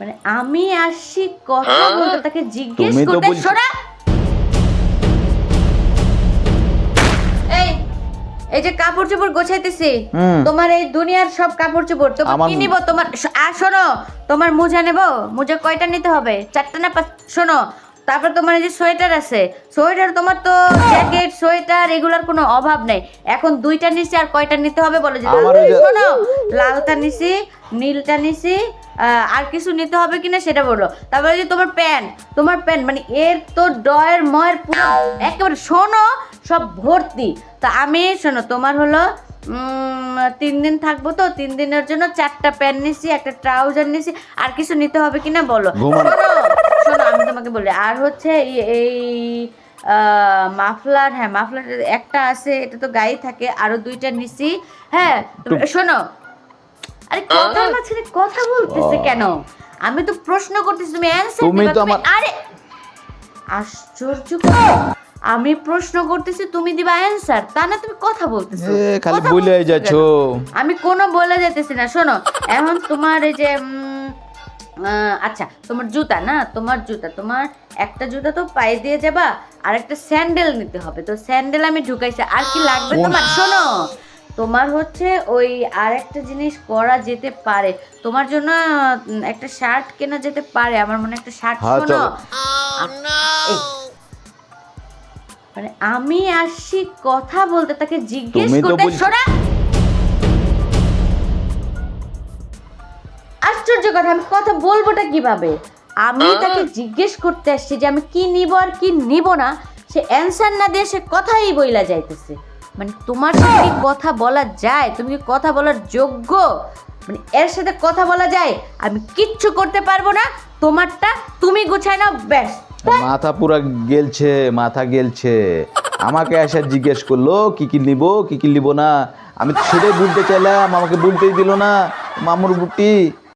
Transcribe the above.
মানে আমি আসছি কথা বলতে, তাকে জিজ্ঞেস তুমি তো করতে। বলছো- শোনা, এই যে কাপড় চোপড় গোছাইতেছি, তোমার এই দুনিয়ার সব কাপড় চোপড় তোমার কি নিব? তোমার আর শোনো, তোমার মোজা নেব। মোজা কয়টা নিতে হবে? 4টা না 5? শোনো, তারপর তোমার এই যে সোয়েটার আছে, সোয়েটার তোমার তো জ্যাকেট সোয়েটার এগুলোর কোনো অভাব নেই। এখন 2টা নিছি, আর কয়টা নিতে হবে বলো? যে শোনো, লালটা নিছি, নীলটা নিছি, আর কিছু নিতে হবে কিনা সেটা বলো। তারপরে যে তোমার প্যান্ট মানে এর তো ডয়ের ময়ের পুরো একেবারে শোনো সব ভর্তি। তা আমি শোনো, তোমার হলো 3 দিন থাকবো, তো 3 দিনের জন্য 4টা প্যান্ট নিছি, একটা ট্রাউজার নিছি, আর কিছু নিতে হবে কিনা বলো। শোনো আমি তোমাকে বলি, আর হচ্ছে এই মাফলার, হ্যাঁ মাফলার একটা আছে, এটা তো গায়ে থাকে, আরো 2টা নিছি। হ্যাঁ শোনো, আরে কথার মাঝখানে কথা বলতেছে কেন? আমি তো প্রশ্ন করতেছি, তুমি অ্যানসার দিবা। তুমি আরে আশ্চর্য, আমি প্রশ্ন করতেছি তুমি দিবা অ্যানসার, তা না তুমি কথা বলতেছো, খালি বলে যাচ্ছো। আমি কোনো বলে যেতেছি না। শোনো, এখন তোমার এই যে আচ্ছা তোমার জুতা না, তোমার জুতা, তোমার একটা জুতা তো পায়ে দিয়ে যাবা, আর একটা স্যান্ডেল নিতে হবে, তো স্যান্ডেল আমি ঢুকাইছি। আর কি লাগবে তোমার? শোনো, তোমার হচ্ছে ওই আর একটা জিনিস করা যেতে পারে, তোমার জন্য একটা শার্ট কেনা যেতে পারে, আমার মনে একটা শার্ট। শোনো, মানে আমি আসছি কথা বলতে, তাকে জিজ্ঞেস করতে। শোনা, আশ্চর্য কথা, আমি কথা বলবোটা কিভাবে? আমি তাকে জিজ্ঞেস করতে আসছি যে আমি কি নিব আর কি নিব না, সে অ্যানসার না দিয়ে সে কথাই বইলা যাইতেছে। মানে তোমার সাথে কি কথা বলা যায়? তুমি কি কথা বলার যোগ্য? মানে এর সাথে কথা বলা যায়? আমি কিচ্ছু করতে পারবো না, তোমারটা তুমি গুছাই নাও, ব্যাস। মাথা পুরা মাথা গেলছে। আমাকে এসে জিজ্ঞেস করলো কি কি নিব কি কি নিব না, আমি তো সেটাই বলতে চাইলাম, আমাকে বলতেই দিল না মামুর বুটি।